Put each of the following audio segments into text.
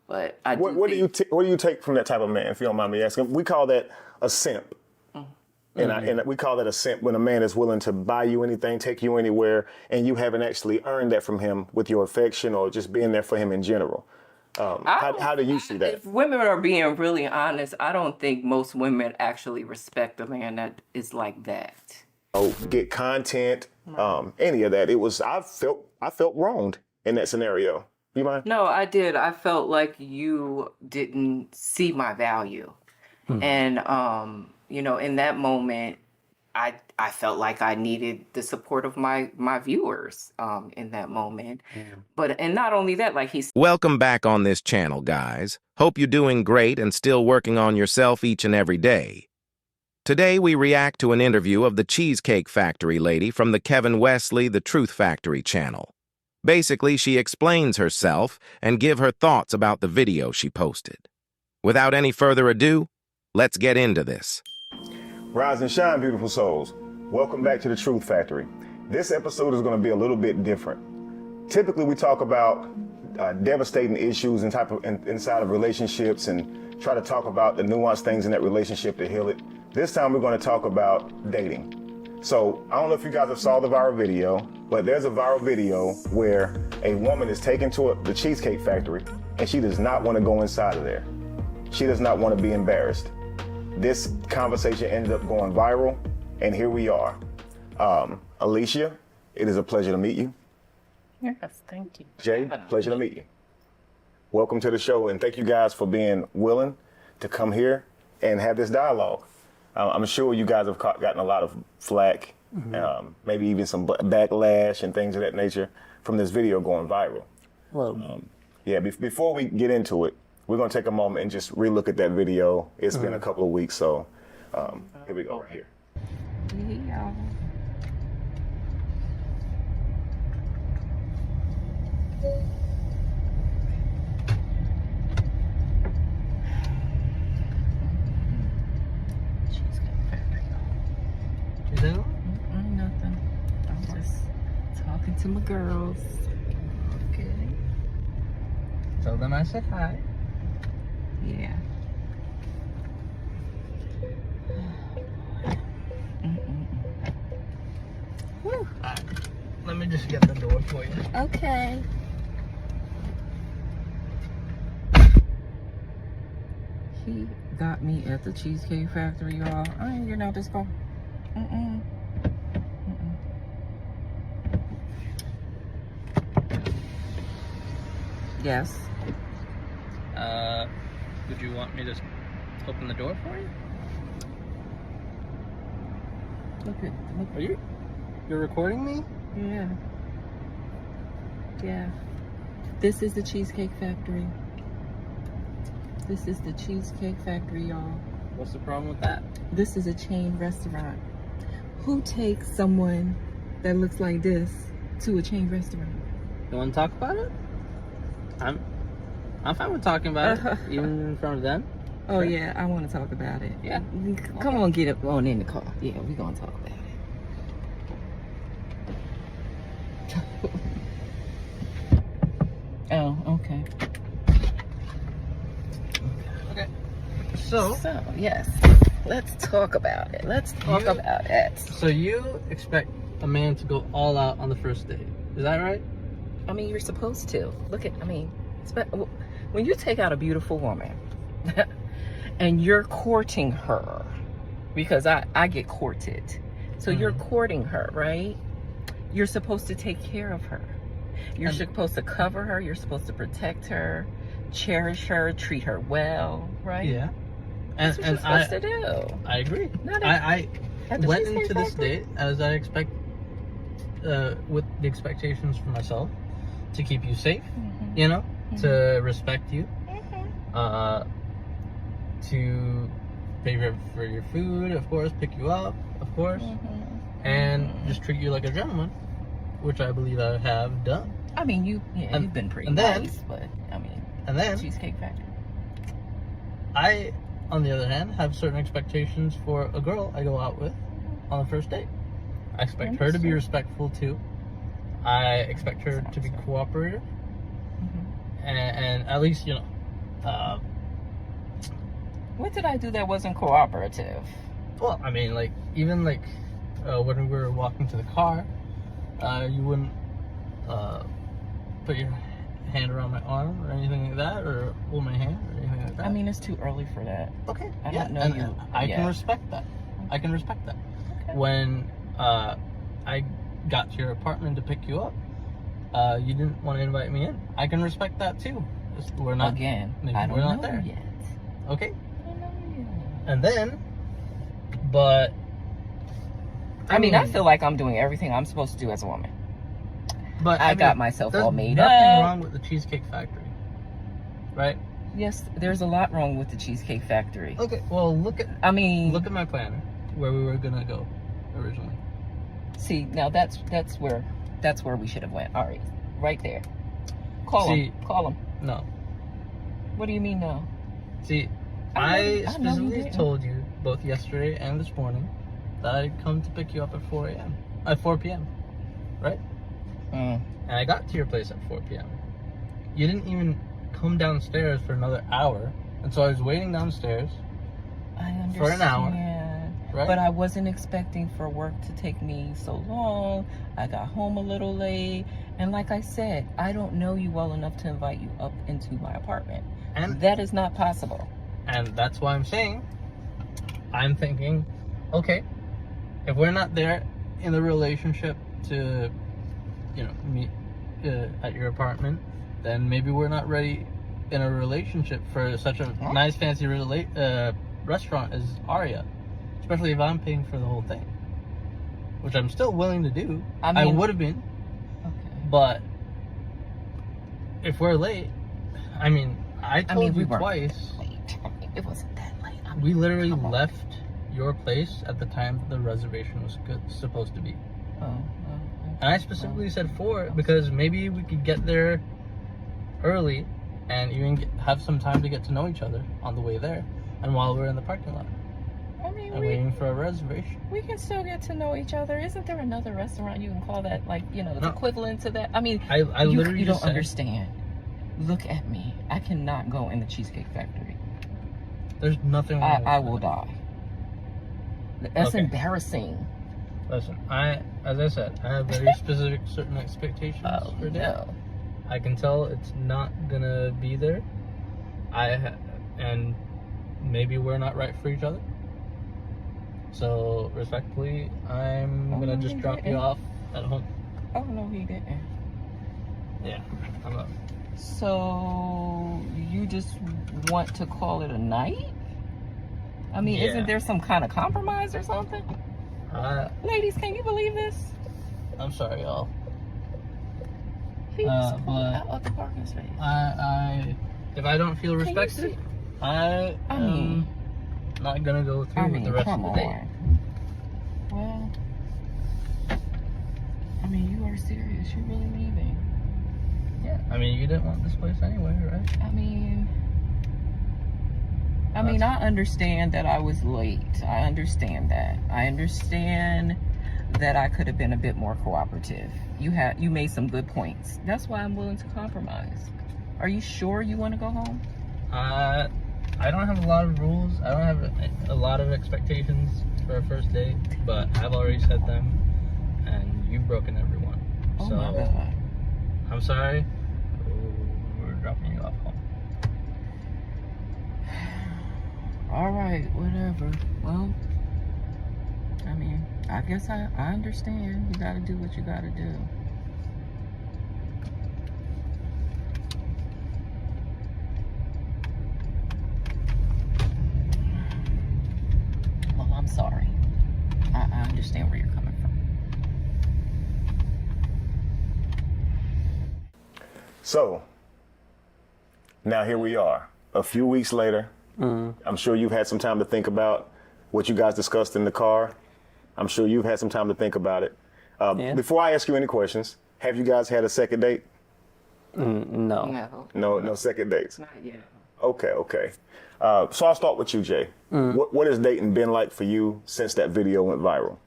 But I what do you take from that type of man, if you don't mind me asking? We call that a simp. And we call that a simp when a man is willing to buy you anything, take you anywhere, and you haven't actually earned that from him with your affection or just being there for him in general. How do you see that? If women are being really honest, I don't think most women actually respect a man that is like that. Get content, any of that. I felt wronged in that scenario. You mind? No, I did. I felt like you didn't see my value. And, in that moment, I felt like I needed the support of my viewers in that moment. And not only that, like Welcome back on this channel, guys. Hope you're doing great and still working on yourself each and every day. Today, we react to an interview of the Cheesecake Factory lady from the Kevin Wesley The Truth Factory channel. Basically, she explains herself and give her thoughts about the video she posted. Without any further ado, let's get into this. Rise and shine, beautiful souls. Welcome back to the Truth Factory. This episode is going to be a little bit different. Typically, we talk about devastating issues inside of relationships and try to talk about the nuanced things in that relationship to heal it. This time, we're going to talk about dating. So I don't know if you guys have saw the viral video, but there's a viral video where a woman is taken to the Cheesecake Factory and she does not want to go inside of there. She does not want to be embarrassed. This conversation ended up going viral, and here we are. Alicia, it is a pleasure to meet you. Yes, thank you. Jay, pleasure to meet you. Welcome to the show, and thank you guys for being willing to come here and have this dialogue. I'm sure you guys have gotten a lot of flack, maybe even some backlash and things of that nature from this video going viral. Well, before we get into it, we're going to take a moment and just relook at that video. It's been a couple of weeks, so here we go right here. Yeah. Nothing. I'm just talking to my girls. okay. Tell them I said hi. Yeah. Whew. Let me just get the door for you. Okay. He got me at the Cheesecake Factory, y'all. I ain't getting out this car. Yes. Would you want me to open the door for you? Look. Are you're recording me? Yeah. Yeah. This is the Cheesecake Factory. This is the Cheesecake Factory, y'all. What's the problem with that? This is a chain restaurant. Who takes someone that looks like this to a chain restaurant? You want to talk about it? I'm fine with talking about it, even in front of them. Oh, yeah, I want to talk about it. Yeah. Come on, get up on in the car. Yeah, we're going to talk about it. Oh, okay. Okay. So, yes, let's talk about it. Let's talk about it. So you expect a man to go all out on the first date. Is that right? I mean, you're supposed to. When you take out a beautiful woman and you're courting her, because I get courted. So you're courting her, right? You're supposed to take care of her. You're supposed to cover her. You're supposed to protect her, cherish her, treat her well, right? Yeah. That's what you're supposed to do. I agree. I went into this date as I expect, with the expectations for myself, to keep you safe, to respect you, to pay for your food, of course, pick you up, of course, and just treat you like a gentleman, which I believe I have done. I mean, you've been pretty nice, but I mean, and then Cheesecake Factory. I, on the other hand, have certain expectations for a girl I go out with on the first date. I expect her to be respectful too. I expect her to be cooperative, and at least What did I do that wasn't cooperative? Well, I mean, like, even like when we were walking to the car, you wouldn't put your hand around my arm or anything like that, or hold my hand or anything like that. I mean, it's too early for that. Okay. I yeah, don't know and you. I yet. can respect that. I can respect that. Okay. When I got to your apartment to pick you up, you didn't want to invite me in. I can respect that too. We're not Again, maybe I don't we're not know there yet. Okay. I don't know yet. And then, but I mean, I feel like I'm doing everything I'm supposed to do as a woman. But I got myself all made There's nothing up. wrong with the Cheesecake Factory, right? Yes, there's a lot wrong with the Cheesecake Factory. Okay. Well, look at my planner where we were gonna go originally. See, now that's where we should have went. All right there. Call him. Call him. No. What do you mean no? See, I specifically told you both yesterday and this morning that I'd come to pick you up at 4 p.m. Right? And I got to your place at 4 p.m. You didn't even come downstairs for another hour, and so I was waiting downstairs for an hour. Right? But I wasn't expecting for work to take me so long. I got home a little late, and like I said, I don't know you well enough to invite you up into my apartment. And that is not possible. And that's why I'm saying, I'm thinking, okay, if we're not there in the relationship to, meet at your apartment, then maybe we're not ready in a relationship for such a nice, fancy restaurant as Aria. Especially if I'm paying for the whole thing. Which I'm still willing to do. I would have been. Okay. But if we're late, I told you twice. Late. It wasn't that late. We literally left your place at the time the reservation was supposed to be. And I specifically said 4 because maybe we could get there early and even have some time to get to know each other on the way there and while we're in the parking lot. Waiting for a reservation. We can still get to know each other. Isn't there another restaurant you can call that, the equivalent to that? I mean, I literally you just don't understand. Look at me. I cannot go in the Cheesecake Factory. There's nothing wrong with I will die. That's embarrassing. Listen, as I said, I have very specific certain expectations for that. No. I can tell it's not gonna be there. And maybe we're not right for each other. So, respectfully, I'm gonna just drop you off at home. Oh, no, he didn't. Yeah, I'm up. So, you just want to call it a night? I mean, isn't there some kind of compromise or something? Ladies, can you believe this? I'm sorry, y'all. He just pulled out of the parking space. If I don't feel respected, I am not gonna go through with the rest of the day. Well, you are serious. You're really leaving. Yeah, you didn't want this place anyway, right? I understand that I was late. I understand that. I understand that I could have been a bit more cooperative. You made some good points. That's why I'm willing to compromise. Are you sure you want to go home? I don't have a lot of rules. I don't have a lot of expectations for a first date, but I've already set them, and you've broken every one. Oh my God. I'm sorry. We're dropping you off home. All right, whatever. Well, I guess I understand. You gotta do what you gotta do. Well, I'm sorry. I understand where you're coming from. So, now here we are, a few weeks later. I'm sure you've had some time to think about what you guys discussed in the car. I'm sure you've had some time to think about it. Before I ask you any questions, have you guys had a second date? No. No second dates? Not yet. Okay. So I'll start with you, Jay. What has dating been like for you since that video went viral?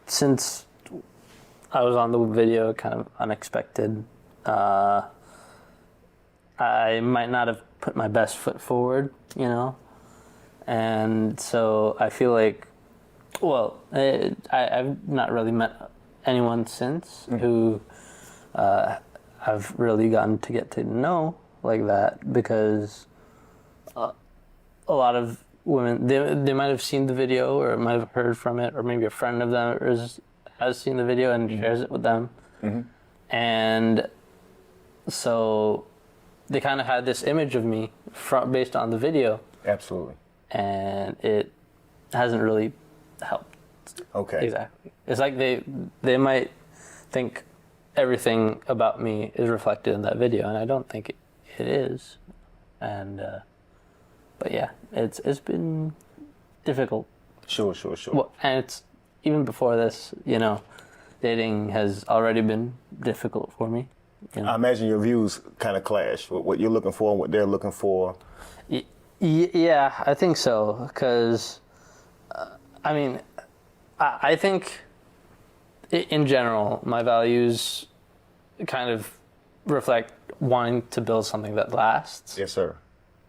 Since I was on the video, kind of unexpected. I might not have put my best foot forward, you know? And so I feel like, well, I've not really met anyone since who I've really gotten to get to know like that, because a lot of women, they might have seen the video or might have heard from it, or maybe a friend of them has seen the video and shares it with them. And so they kind of had this image of me based on the video. Absolutely. And it hasn't really helped. Okay. Exactly. It's like they might think everything about me is reflected in that video, and I don't think it is. And but yeah, it's been difficult. Sure. Well, and it's even before this, you know, dating has already been difficult for me. You know? I imagine your views kind of clash with what you're looking for and what they're looking for. Yeah, I think so, because, I mean, I think in general, my values kind of reflect wanting to build something that lasts. Yes, sir.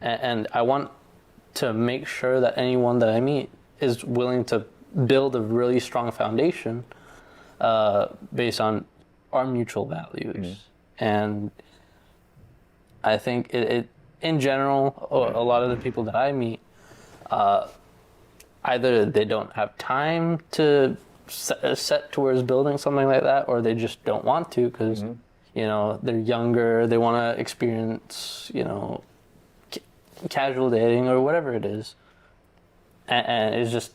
And I want to make sure that anyone that I meet is willing to build a really strong foundation based on our mutual values. And I think it in general, a lot of the people that I meet, either they don't have time to set towards building something like that, or they just don't want to because, you know, they're younger, they want to experience, you know, casual dating or whatever it is. And it's just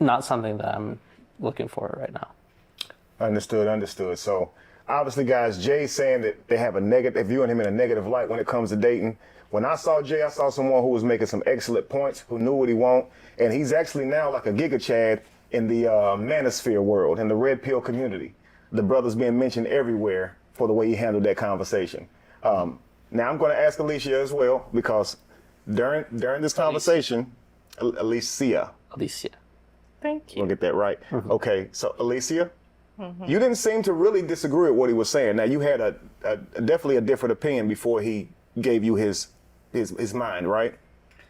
not something that I'm looking for right now. Understood. So obviously, guys, Jay's saying that they have a negative, they're viewing him in a negative light when it comes to dating. When I saw Jay, I saw someone who was making some excellent points, who knew what he wanted, and he's actually now like a Giga Chad in the manosphere world, in the red pill community. The brother's being mentioned everywhere for the way he handled that conversation. Now I'm going to ask Alicia as well, because during this conversation, Alicia. Thank you. We'll get that right. Okay, so Alicia, you didn't seem to really disagree with what he was saying. Now you had a definitely a different opinion before he gave you his mind, right?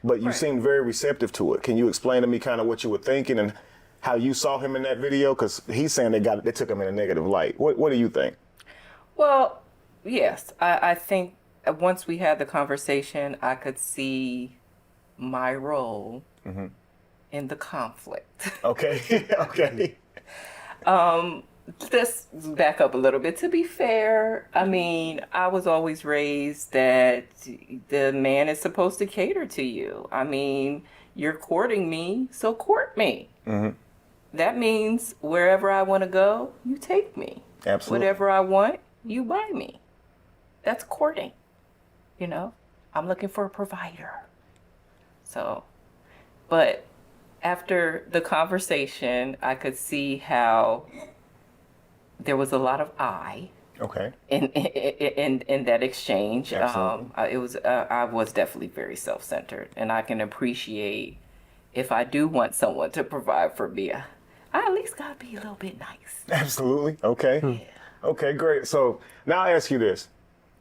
But you seemed very receptive to it. Can you explain to me kind of what you were thinking and how you saw him in that video? Because he's saying they took him in a negative light. What do you think? Well, yes, I think once we had the conversation, I could see my role in the conflict. Okay. Let's back up a little bit. To be fair, I mean, I was always raised that the man is supposed to cater to you. I mean, you're courting me, so court me. That means wherever I want to go, you take me. Absolutely. Whatever I want, you buy me. That's courting. You know, I'm looking for a provider. So, but after the conversation, I could see how there was a lot of in that exchange. Absolutely. I was definitely very self-centered, and I can appreciate if I do want someone to provide for me, I at least gotta be a little bit nice. Absolutely. Okay. Yeah. Okay, great. So now I ask you this,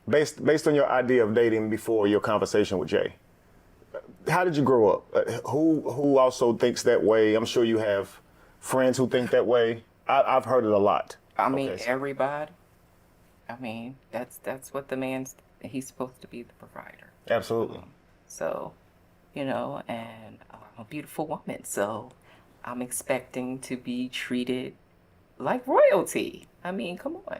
based on your idea of dating before your conversation with Jay, how did you grow up? Who also thinks that way? I'm sure you have friends who think that way. I've heard it a lot. I mean, everybody. I mean, that's what he's supposed to be, the provider. Absolutely. So, you know, and I'm a beautiful woman, so I'm expecting to be treated like royalty. I mean, come on.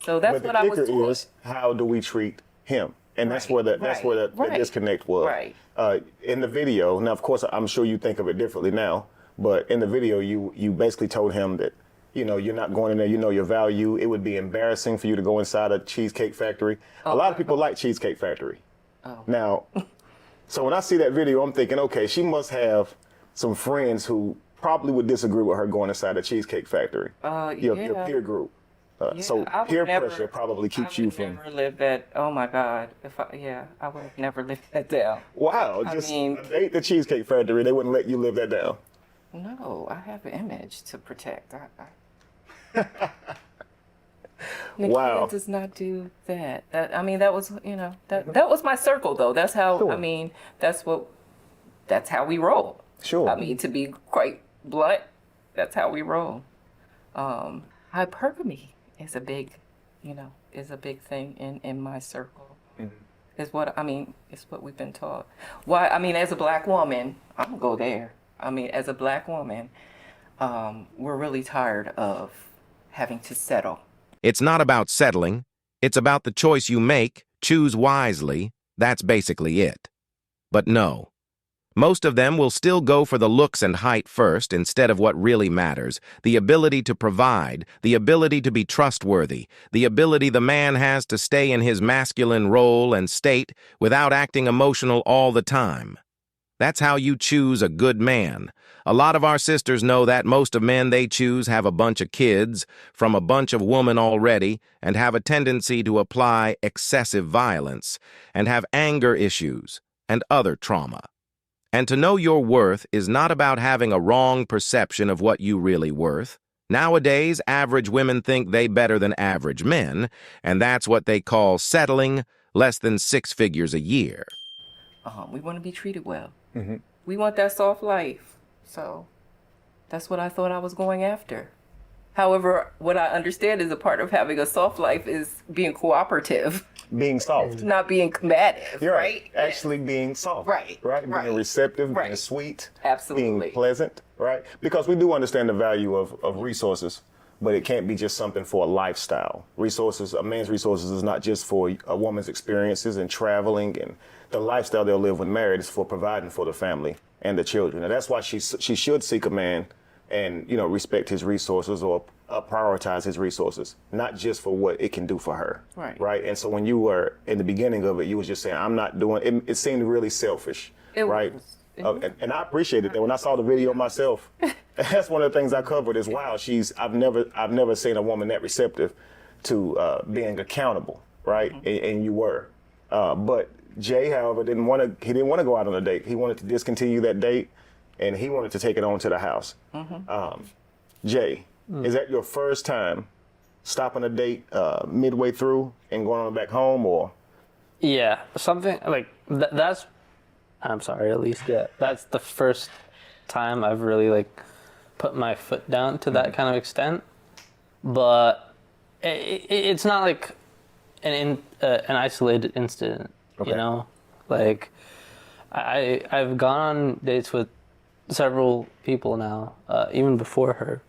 So that's what I was doing. The kicker is, how do we treat him? And that's where the disconnect was. Right. In the video, now of course I'm sure you think of it differently now, but in the video you basically told him that, you know, you're not going in there, you know your value. It would be embarrassing for you to go inside a Cheesecake Factory. A lot of people like Cheesecake Factory. Now, so when I see that video, I'm thinking, okay, she must have some friends who probably would disagree with her going inside a Cheesecake Factory. Your peer group. So peer pressure probably keeps you from. I would never live that. Oh my God! I would have never lived that down. Wow! A date the Cheesecake Factory, they wouldn't let you live that down. No, I have an image to protect. Wow. does not do that. I mean, that was, that was my circle though. That's how, Sure. I mean, that's how we roll. Sure. I mean, to be quite blunt, that's how we roll. Hypergamy is a big, is a big thing in my circle. Is what, I mean, it's what we've been taught. Why, I mean, as a black woman, I'm gonna go there. I mean, as a black woman, we're really tired of having to settle. It's not about settling. It's about the choice you make. Choose wisely. That's basically it. But no. Most of them will still go for the looks and height first instead of what really matters, the ability to provide, the ability to be trustworthy, the ability the man has to stay in his masculine role and state without acting emotional all the time. That's how you choose a good man. A lot of our sisters know that most of men they choose have a bunch of kids from a bunch of women already and have a tendency to apply excessive violence and have anger issues and other trauma. And to know your worth is not about having a wrong perception of what you really worth. Nowadays, average women think they better than average men, and that's what they call settling, less than 6 figures a year. We want to be treated well. We want that soft life. So that's what I thought I was going after. However, what I understand is a part of having a soft life is being cooperative. Being soft. Not being combative, You're right? Actually being soft. Right. Right. Right. Being receptive, being Right. sweet. Absolutely. Being pleasant. Right. Because we do understand the value of resources, but it can't be just something for a lifestyle. Resources, a man's resources is not just for a woman's experiences and traveling and the lifestyle they'll live when married is for providing for the family and the children. And that's why she should seek a man and, respect his resources or prioritize his resources, not just for what it can do for her. Right. Right. And so when you were in the beginning of it, you was just saying, I'm not doing it. It seemed really selfish. It right. was. And I appreciated that when I saw the video myself. That's one of the things I covered is, wow, I've never seen a woman that receptive to being accountable. Right. And you were. But Jay, however, didn't want to go out on a date. He wanted to discontinue that date and he wanted to take it on to the house. Jay, is that your first time stopping a date midway through and going on back home, or? Yeah, something like that's. I'm sorry, at least. Yeah, that's the first time I've really put my foot down to that kind of extent. But it's not like an isolated incident. Okay. I've gone on dates with several people now, even before her,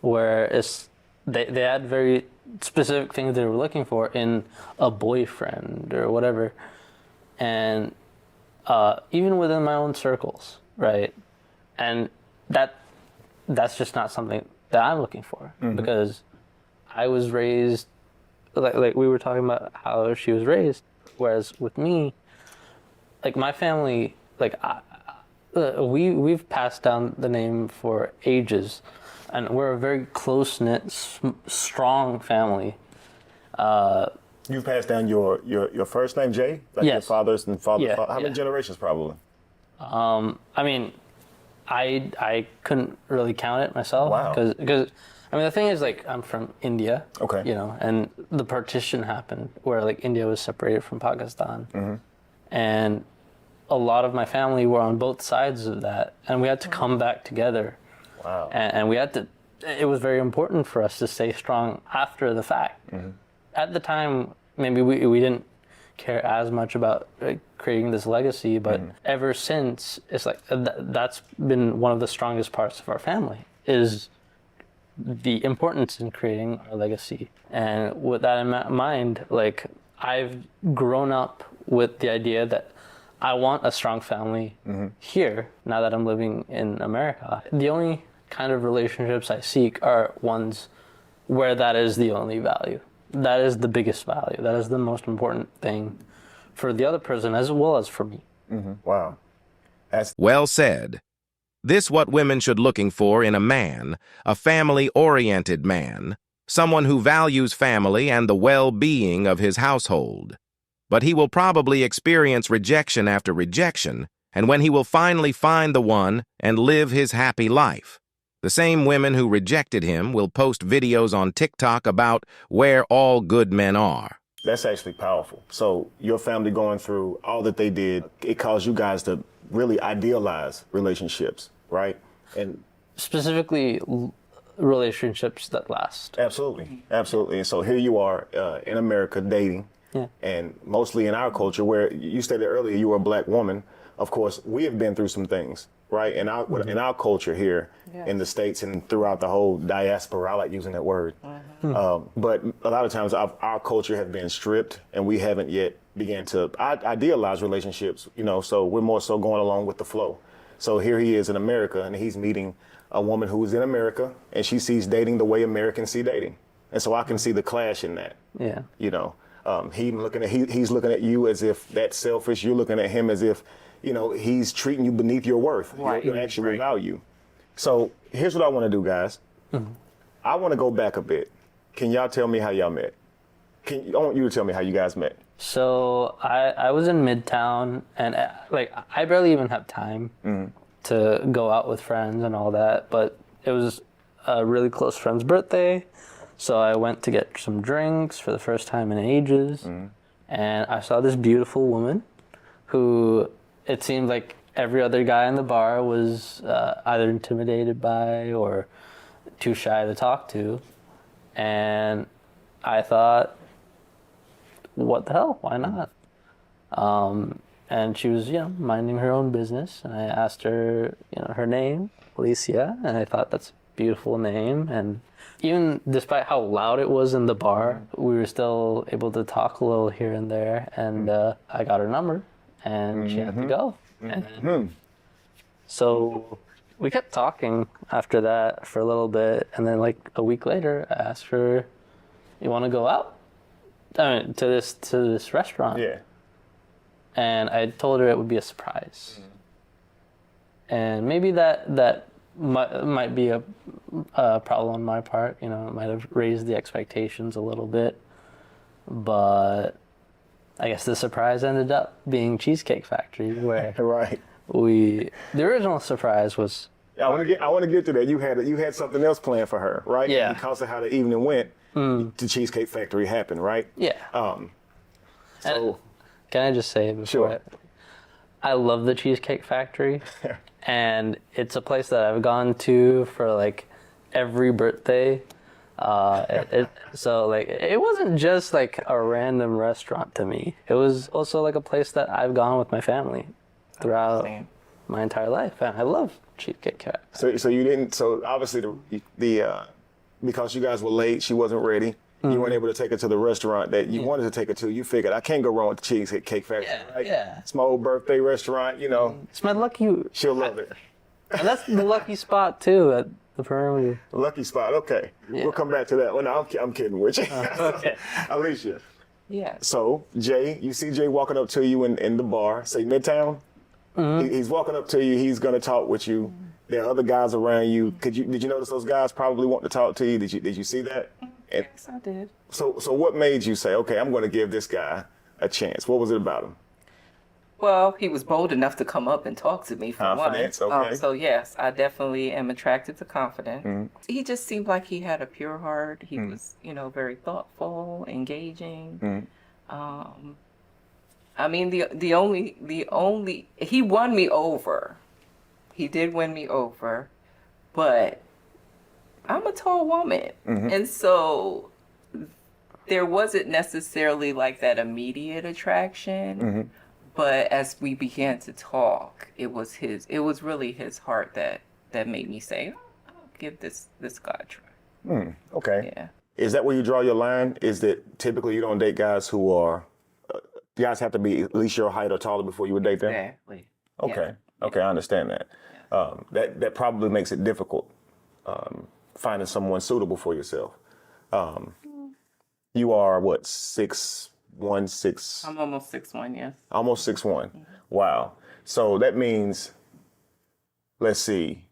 where they had very specific things they were looking for in a boyfriend or whatever, and even within my own circles, right? And that's just not something that I'm looking for, because I was raised like we were talking about how she was raised, whereas with me, my family, we've passed down the name for ages, and we're a very close-knit, strong family. You passed down your first name, Jay? Like yes. Your father's and father. Yeah, How many generations, probably? I mean, I couldn't really count it myself. Wow. Because the thing is, I'm from India. Okay. And the partition happened where India was separated from Pakistan, and a lot of my family were on both sides of that, and we had to come back together. Wow. And we had to. It was very important for us to stay strong after the fact. At the time, maybe we didn't care as much about creating this legacy, but ever since, it's that's been one of the strongest parts of our family, is the importance in creating our legacy. And with that in mind, I've grown up with the idea that I want a strong family here now that I'm living in America. The only kind of relationships I seek are ones where that is the only value. That is the biggest value. That is the most important thing for the other person as well as for me. Wow. Well said. This what women should looking for in a man, a family-oriented man, someone who values family and the well-being of his household. But he will probably experience rejection after rejection, and when he will finally find the one and live his happy life, The same women who rejected him will post videos on TikTok about where all good men are. That's actually powerful. So your family going through all that they did, it caused you guys to really idealize relationships, right? And Specifically, relationships that last. absolutely, absolutely. And so here you are in America dating, and mostly in our culture, where you stated earlier you were a black woman. Of course, we have been through some things, right? In our culture here in the States and throughout the whole diaspora, I like using that word. But a lot of times our culture has been stripped, and we haven't yet began to idealize relationships, so we're more so going along with the flow. So here he is in America, and he's meeting a woman who's in America, and she sees dating the way Americans see dating. And so I can see the clash in that. Yeah. He's looking at you as if that's selfish. You're looking at him as if, he's treating you beneath your worth, your actual value. So here's what I want to do, guys. I want to go back a bit. Can y'all tell me how y'all met? I want you to tell me how you guys met. So I was in Midtown, and I barely even have time to go out with friends and all that, but it was a really close friend's birthday, so I went to get some drinks for the first time in ages, and I saw this beautiful woman who it seemed like every other guy in the bar was either intimidated by or too shy to talk to, and I thought, what the hell, why not? And she was, minding her own business, and I asked her, her name, Alicia, and I thought that's a beautiful name, and even despite how loud it was in the bar, we were still able to talk a little here and there, and I got her number, and she had to go. And so we kept talking after that for a little bit, and then like a week later, I asked her, "You want to go out? To this restaurant?" Yeah. And I told her it would be a surprise. And maybe that might be a problem on my part. It might have raised the expectations a little bit. But I guess the surprise ended up being Cheesecake Factory, where Right. the original surprise was. I want to get to that. You had something else planned for her, right? Yeah. Because of how the evening went, the Cheesecake Factory happened, right? Yeah. So Can I just say before? Sure. I love the Cheesecake Factory, and it's a place that I've gone to for like every birthday. So it wasn't just like a random restaurant to me. It was also like a place that I've gone with my family throughout my entire life, and I love Cheesecake Factory. So you didn't. So obviously the because you guys were late, she wasn't ready. You weren't able to take her to the restaurant that you wanted to take her to. You figured, I can't go wrong with the Cheesecake Factory, right? Yeah. It's my old birthday restaurant, It's my lucky. She'll love it. And that's the lucky spot too at the perimeter. Lucky spot, okay. Yeah. We'll come back to that. Well, no, I'm kidding with you. Okay. Alicia. Yeah. So, Jay, you see Jay walking up to you in the bar, say Midtown? He's walking up to you, he's going to talk with you. There are other guys around you. Did you notice those guys probably want to talk to you? Did you see that? Yes, I did. So what made you say, okay, I'm going to give this guy a chance? What was it about him? Well, he was bold enough to come up and talk to me for Confidence, one. okay. So yes, I definitely am attracted to confidence. He just seemed like he had a pure heart. He was, very thoughtful, engaging. I mean, the only he won me over. He did win me over, but I'm a tall woman, and so there wasn't necessarily like that immediate attraction. But as we began to talk, it was really his heart that made me say, I'll give this guy a try. Okay. Yeah. Is that where you draw your line? Is that typically you don't date guys who are, guys have to be at least your height or taller before you would date them? Exactly. Okay. Yeah. Okay, I understand that. That probably makes it difficult finding someone suitable for yourself. You are what, 6'1", 6? I'm almost 6'1", yes. Almost 6'1". Wow. So that means, let's see,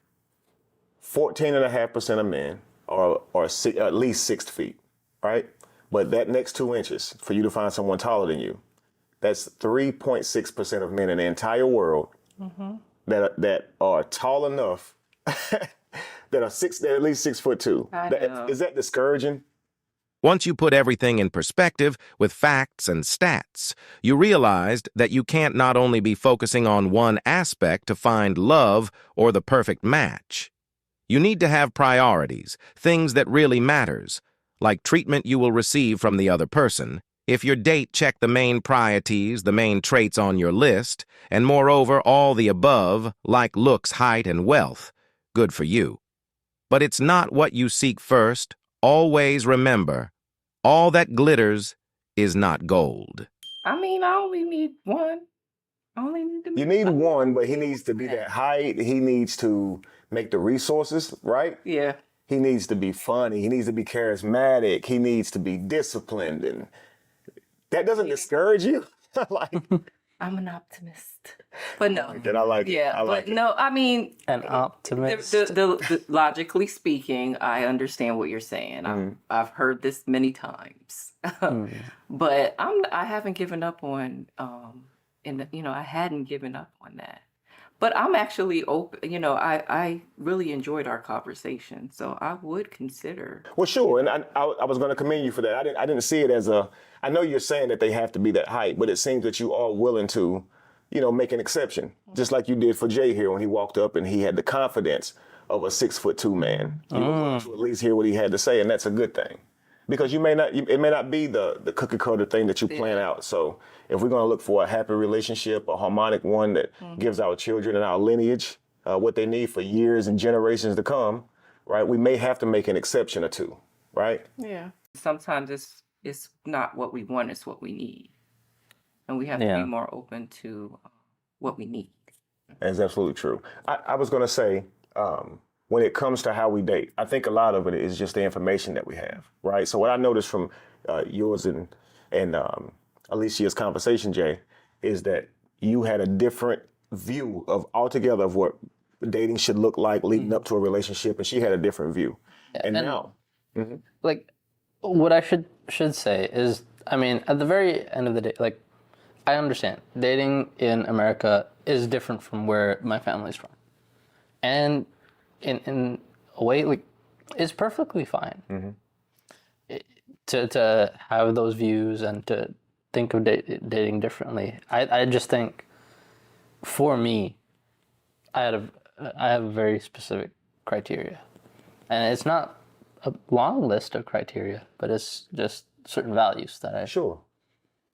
14.5% of men are at least 6 feet, right? But that next 2 inches for you to find someone taller than you, that's 3.6% of men in the entire world that are tall enough that are they're at least 6'2". I know. Is that discouraging? Once you put everything in perspective with facts and stats, you realized that you can't not only be focusing on one aspect to find love or the perfect match. You need to have priorities, things that really matters, like treatment you will receive from the other person, if your date checked the main priorities, the main traits on your list, and moreover all the above, like looks, height, and wealth. Good for you. But it's not what you seek first. Always remember, all that glitters is not gold. I mean, I only need one. I only need to You need one, but he needs to be that height. He needs to make the resources, right? Yeah. He needs to be funny. He needs to be charismatic. He needs to be disciplined. And that doesn't discourage you? Like, I'm an optimist. But no. that I like it. Yeah, I like but it. no, I mean, An optimist. logically speaking, I understand what you're saying. I've heard this many times, but I haven't given up on I hadn't given up on that. But I'm actually open. I really enjoyed our conversation, so I would consider. Well, sure, and I was going to commend you for that. I didn't see it as a. I know you're saying that they have to be that height, but it seems that you are willing to, make an exception, just like you did for Jay here when he walked up and he had the confidence of a 6'2" man. You were willing to at least hear what he had to say, and that's a good thing, because it may not be the cookie cutter thing that you plan out. So if we're going to look for a happy relationship, a harmonic one that gives our children and our lineage what they need for years and generations to come, right? We may have to make an exception or two, right? Yeah. Sometimes it's not what we want; it's what we need, and we have to be more open to what we need. That's absolutely true. I was going to say, when it comes to how we date, I think a lot of it is just the information that we have, right? So what I noticed from yours and Alicia's conversation, Jay, is that you had a different view of altogether of what dating should look like leading up to a relationship, and she had a different view. And now, like, what I should say is, I mean, at the very end of the day, like, I understand dating in America is different from where my family's from, and in a way, like, it's perfectly fine to have those views and to think of dating differently. I just think, for me, I have a very specific criteria, and it's not a long list of criteria, but it's just certain values that I sure.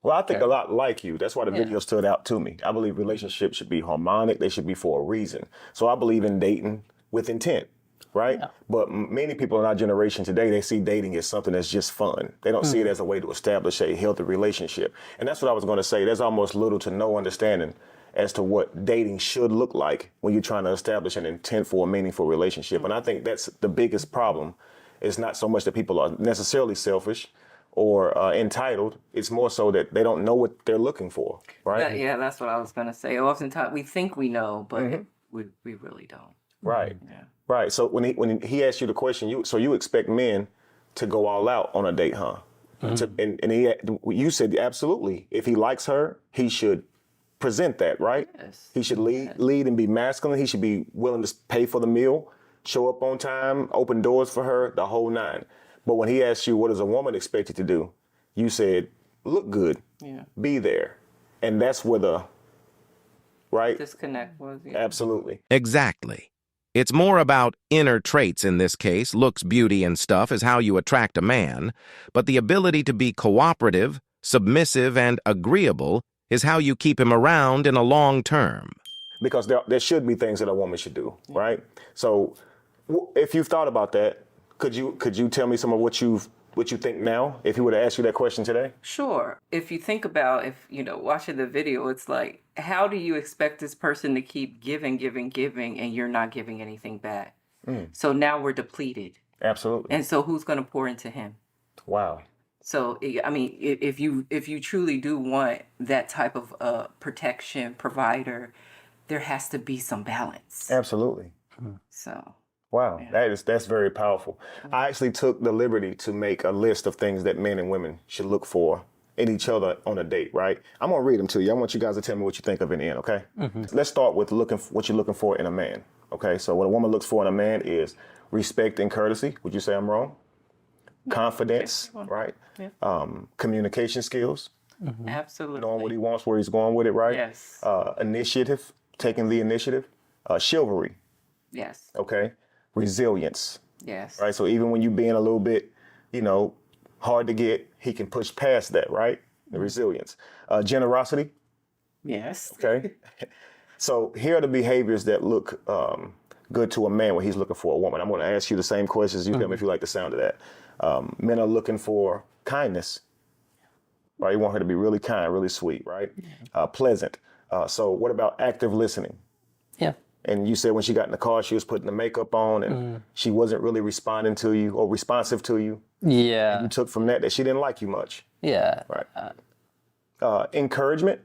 Well, I think a lot like you. That's why the video stood out to me. I believe relationships should be harmonic. They should be for a reason. So I believe in dating with intent, right? Yeah. But many people in our generation today, they see dating as something that's just fun. They don't see it as a way to establish a healthy relationship. And that's what I was going to say. There's almost little to no understanding as to what dating should look like when you're trying to establish an intent for a meaningful relationship. And I think that's the biggest problem. It's not so much that people are necessarily selfish or entitled. It's more so that they don't know what they're looking for, right? That's what I was going to say. Oftentimes we think we know, but we really don't. Right. Yeah. Right. So when he asked you the question, you expect men to go all out on a date, huh? You said absolutely. If he likes her, he should present that, right? Yes. He should lead and be masculine. He should be willing to pay for the meal, show up on time, open doors for her, the whole nine. But when he asked you, what does a woman expect you to do? You said, look good, be there. And that's where the, right? Disconnect was. Yeah. Absolutely. Exactly. It's more about inner traits in this case. Looks, beauty, and stuff is how you attract a man. But the ability to be cooperative, submissive, and agreeable is how you keep him around in a long term. Because there should be things that a woman should do, right? So if you've thought about that, could you tell me some of what you think now, if he would have asked you that question today? Sure. If you think about, watching the video, it's like, how do you expect this person to keep giving, and you're not giving anything back? So now we're depleted. Absolutely. And so who's going to pour into him? Wow. So, I mean, if you truly do want that type of protection provider, there has to be some balance. Absolutely. So. Wow, that's very powerful. I actually took the liberty to make a list of things that men and women should look for in each other on a date, right? I'm gonna read them to you. I want you guys to tell me what you think of in the end, okay? Let's start with what you're looking for in a man, okay? So what a woman looks for in a man is respect and courtesy. Would you say I'm wrong? Confidence, right? Yeah. Communication skills, Absolutely. knowing what he wants, where he's going with it, right? Yes. Initiative, taking the initiative. Chivalry, Yes. okay? Resilience, Yes. right? So even when you being a little bit, hard to get, he can push past that, right? The resilience. Generosity, Yes. okay? So here are the behaviors that look good to a man when he's looking for a woman. I'm going to ask you the same questions. You tell me if you like the sound of that. Men are looking for kindness, right? You want her to be really kind, really sweet, right? Pleasant. So what about active listening? Yeah. And you said when she got in the car, she was putting the makeup on and she wasn't really responding to you or responsive to you. Yeah. You took from that she didn't like you much. Yeah. Right. Encouragement.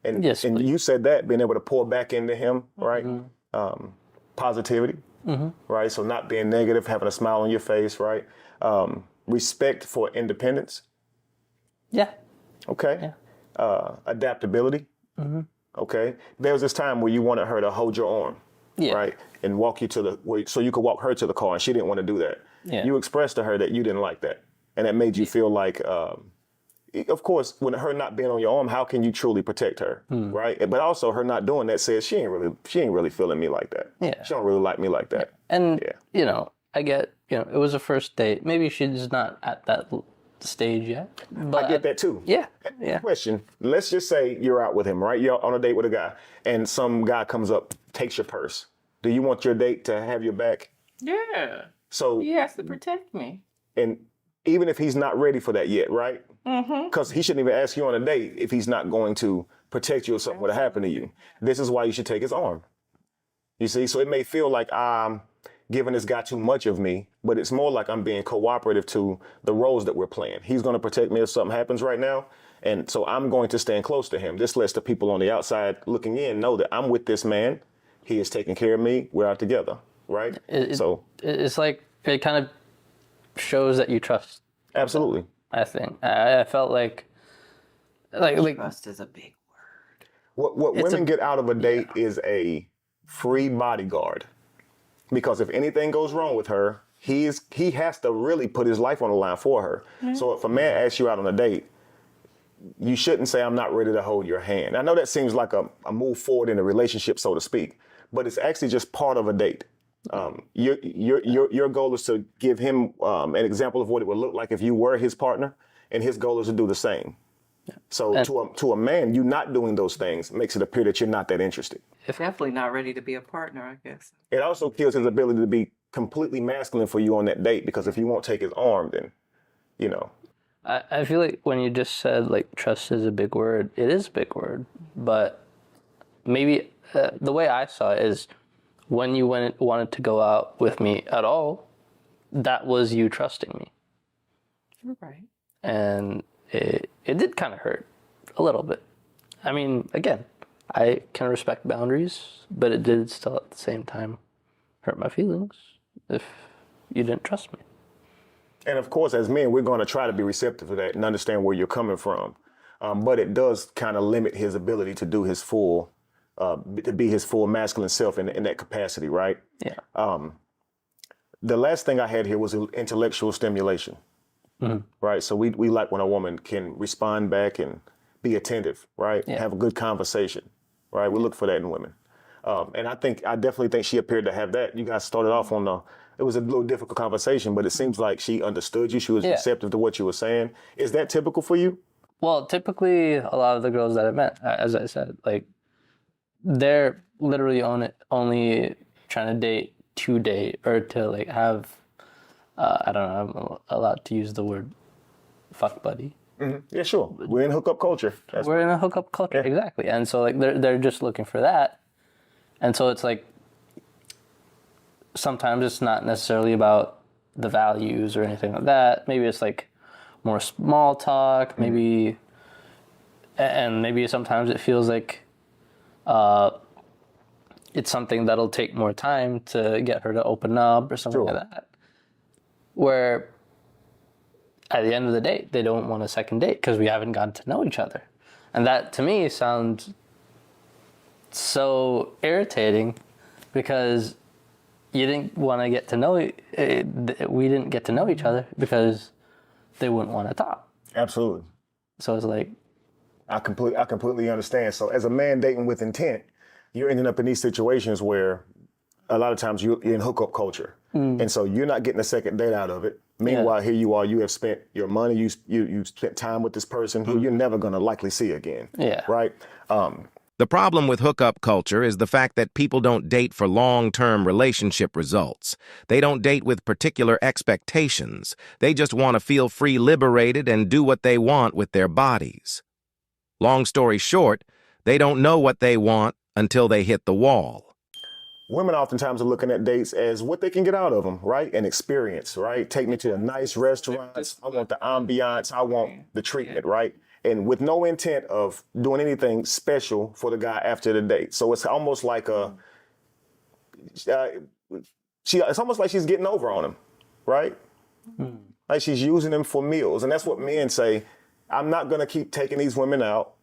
And, Yes, and please. you said that, being able to pour back into him, right? Positivity, right? So not being negative, having a smile on your face, right? Respect for independence. Yeah. Okay. Adaptability. Okay. There was this time where you wanted her to hold your arm, Yeah. right? And walk you so you could walk her to the car, and she didn't want to do that. Yeah. You expressed to her that you didn't like that. And that made you feel like, of course, when her not being on your arm, how can you truly protect her, right? But also her not doing that says she ain't really feeling me like that. Yeah. She don't really like me like that. And, Yeah. I get, it was a first date. Maybe she's not at that stage yet. But I get that too. Yeah. Yeah. Question. Let's just say you're out with him, right? You're on a date with a guy and some guy comes up, takes your purse. Do you want your date to have your back? Yeah. So, He has to protect me. and even if he's not ready for that yet, right? Because he shouldn't even ask you on a date if he's not going to protect you if something were to happen to you. This is why you should take his arm. You see? So it may feel like I'm giving this guy too much of me, but it's more like I'm being cooperative to the roles that we're playing. He's going to protect me if something happens right now. And so I'm going to stand close to him. This lets the people on the outside looking in know that I'm with this man. He is taking care of me. We're out together, right? It's like, it kind of shows that you trust, Absolutely. I think. I felt like Trust is a big What women get out of a date is a free bodyguard. Because if anything goes wrong with her, he has to really put his life on the line for her. So if a man asks you out on a date, you shouldn't say, I'm not ready to hold your hand. I know that seems like a move forward in a relationship, so to speak, but it's actually just part of a date. Your goal is to give him an example of what it would look like if you were his partner, and his goal is to do the same. So to a man, you not doing those things makes it appear that you're not that interested. Definitely not ready to be a partner, I guess. It also kills his ability to be completely masculine for you on that date, because if you won't take his arm, then, I feel like when you just said, like, trust is a big word, it is a big word. But maybe the way I saw it is when you wanted to go out with me at all, that was you trusting me. You're right. And it did kind of hurt a little bit. I mean, again, I can respect boundaries, but it did still at the same time hurt my feelings if you didn't trust me. And of course, as men, we're going to try to be receptive to that and understand where you're coming from. But it does kind of limit his ability to do his full, to be his full masculine self in that capacity, right? Yeah. The last thing I had here was intellectual stimulation, right? So we like when a woman can respond back and be attentive, right? Yeah. Have a good conversation, right? We look for that in women. And I definitely think she appeared to have that. You guys started off it was a little difficult conversation, but it seems like she understood you. She was receptive to what you were saying. Is that typical for you? Well, typically, a lot of the girls that I met, as I said, like, they're literally only trying to date to date or to, like, have, I don't know, I'm allowed to use the word fuck buddy. Yeah, sure. We're in hookup culture. We're in a hookup culture, exactly. And so, like, they're just looking for that. And so it's like, sometimes it's not necessarily about the values or anything like that. Maybe it's like more small talk, maybe, and maybe sometimes it feels like it's something that'll take more time to get her to open up or something like that. Where at the end of the day, they don't want a second date because we haven't gotten to know each other. And that, to me, sounds so irritating because you didn't want to get to know, we didn't get to know each other because they wouldn't want to talk. Absolutely. So it's like, I completely understand. So as a man dating with intent, you're ending up in these situations where a lot of times you're in hookup culture. And so you're not getting a second date out of it. Meanwhile, here you are, you have spent your money, you spent time with this person who you're never going to likely see again. Yeah. Right? The problem with hookup culture is the fact that people don't date for long-term relationship results. They don't date with particular expectations. They just want to feel free, liberated, and do what they want with their bodies. Long story short, they don't know what they want until they hit the wall. Women oftentimes are looking at dates as what they can get out of them, right? An experience, right? Take me to a nice restaurant. I want the ambiance. I want the treatment, right? And with no intent of doing anything special for the guy after the date. So it's almost like it's almost like she's getting over on him, right? Like she's using him for meals. And that's what men say. I'm not going to keep taking these women out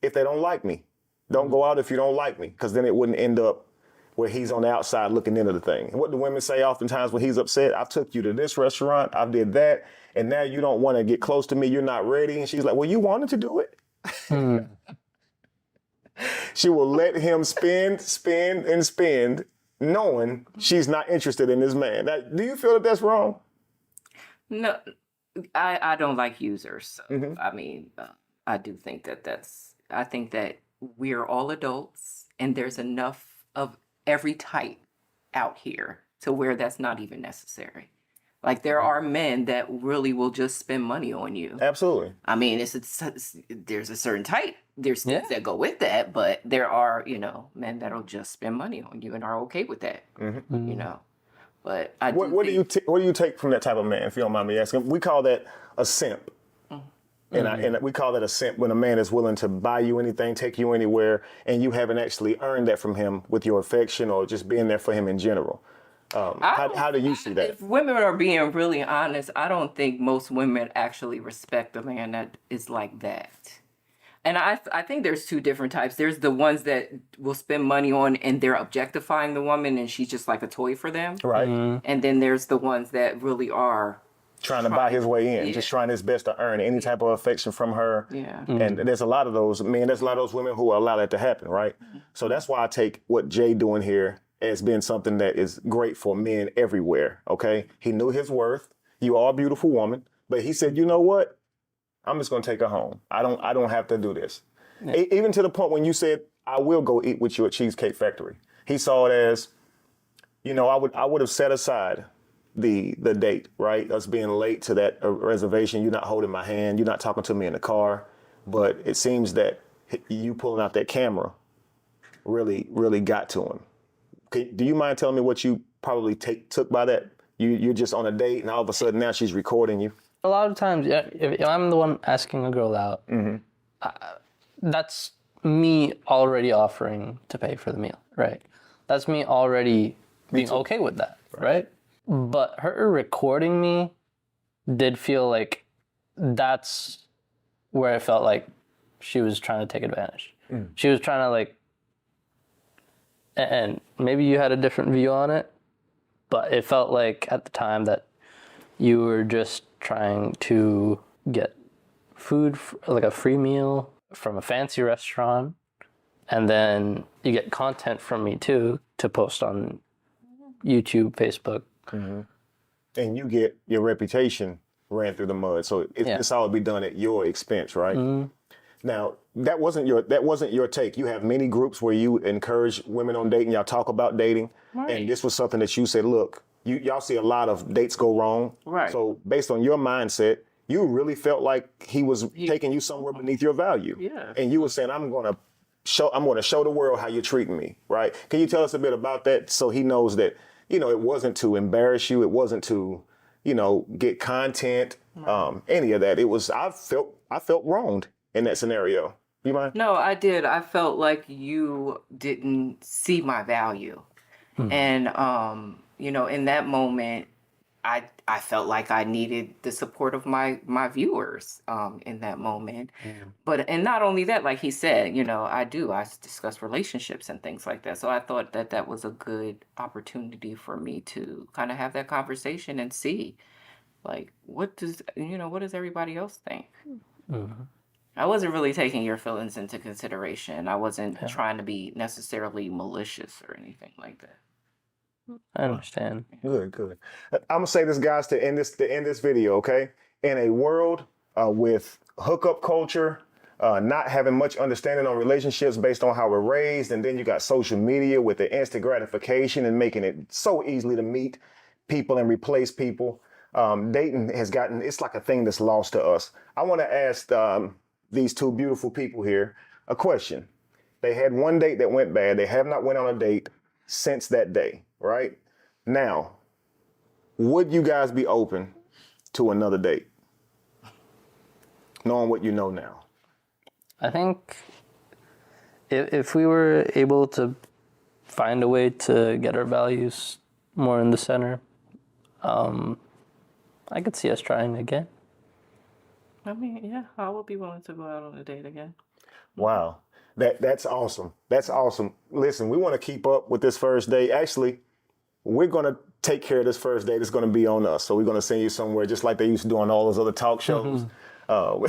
if they don't like me. Don't go out if you don't like me, because then it wouldn't end up where he's on the outside looking into the thing. And what do women say oftentimes when he's upset? I took you to this restaurant, I did that, and now you don't want to get close to me, you're not ready. And she's like, well, you wanted to do it. She will let him spend, knowing she's not interested in this man. Now, do you feel that that's wrong? No, I don't like users. So, I mean, I do think I think that we're all adults and there's enough of every type out here to where that's not even necessary. Like there are men that really will just spend money on you. Absolutely. I mean, there's a certain type. There's things that go with that, but there are, men that'll just spend money on you and are okay with that. But what do you take from that type of man, if you don't mind me asking? We call that a simp. And we call that a simp when a man is willing to buy you anything, take you anywhere, and you haven't actually earned that from him with your affection or just being there for him in general. How do you see that? If women are being really honest, I don't think most women actually respect a man that is like that. And I think there's two different types. There's the ones that will spend money on and they're objectifying the woman and she's just like a toy for them. Right. And then there's the ones that really are trying to buy his way in, just trying his best to earn any type of affection from her. Yeah. And there's a lot of those men, there's a lot of those women who allow that to happen, right? So that's why I take what Jay doing here as being something that is great for men everywhere, okay? He knew his worth. You are a beautiful woman. But he said, you know what? I'm just going to take her home. I don't have to do this. Yeah. Even to the point when you said, I will go eat with you at Cheesecake Factory. He saw it as, I would have set aside the date, right? Us being late to that reservation. You're not holding my hand. You're not talking to me in the car. But it seems that you pulling out that camera really, really got to him. Do you mind telling me what you probably took by that? You're just on a date and all of a sudden now she's recording you. A lot of times, if I'm the one asking a girl out, that's me already offering to pay for the meal, right? That's me already being okay with that, right? But her recording me did feel like that's where I felt like she was trying to take advantage. She was trying to and maybe you had a different view on it, but it felt like at the time that you were just trying to get food, like a free meal from a fancy restaurant, and then you get content from me too to post on YouTube, Facebook. And you get your reputation ran through the mud. So it's all be done at your expense, right? Now, that wasn't your take. You have many groups where you encourage women on dating, y'all talk about dating. Right. And this was something that you said, look, y'all see a lot of dates go wrong. Right. So based on your mindset, you really felt like he was taking you somewhere beneath your value. Yeah. And you were saying, I'm going to show the world how you're treating me, right? Can you tell us a bit about that so he knows that, it wasn't to embarrass you, it wasn't to, get content, any of that. It was I felt wronged in that scenario. You mind? No, I did. I felt like you didn't see my value. And in that moment, I felt like I needed the support of my viewers in that moment. But and not only that, like he said, I discuss relationships and things like that. So I thought that that was a good opportunity for me to kind of have that conversation and see, like, what does everybody else think? I wasn't really taking your feelings into consideration. I wasn't trying to be necessarily malicious or anything like that. I understand. Good, good. I'm gonna say this, guys, to end this video, okay? In a world with hookup culture, not having much understanding on relationships based on how we're raised, and then you got social media with the instant gratification and making it so easily to meet people and replace people. Dating it's like a thing that's lost to us. I want to ask these two beautiful people here a question. They had one date that went bad. They have not went on a date since that day, right? Now, would you guys be open to another date, knowing what you know now? I think if we were able to find a way to get our values more in the center, I could see us trying again. I mean, yeah, I would be willing to go out on a date again. Wow. That's awesome. That's awesome. Listen, we want to keep up with this first date. Actually, we're going to take care of this first date. It's going to be on us. So we're going to send you somewhere just like they used to do on all those other talk shows. We're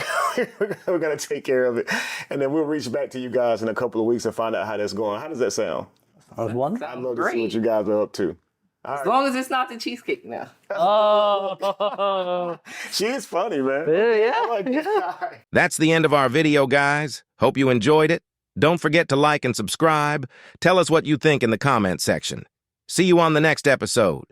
going to take care of it. And then we'll reach back to you guys in a couple of weeks and find out how that's going. How does that sound? Sounds wonderful. I'd love to see what you guys are up to. As long as it's not the cheesecake now. Oh. She is funny, man. Yeah. I like that. That's the end of our video, guys. Hope you enjoyed it. Don't forget to like and subscribe. Tell us what you think in the comment section. See you on the next episode.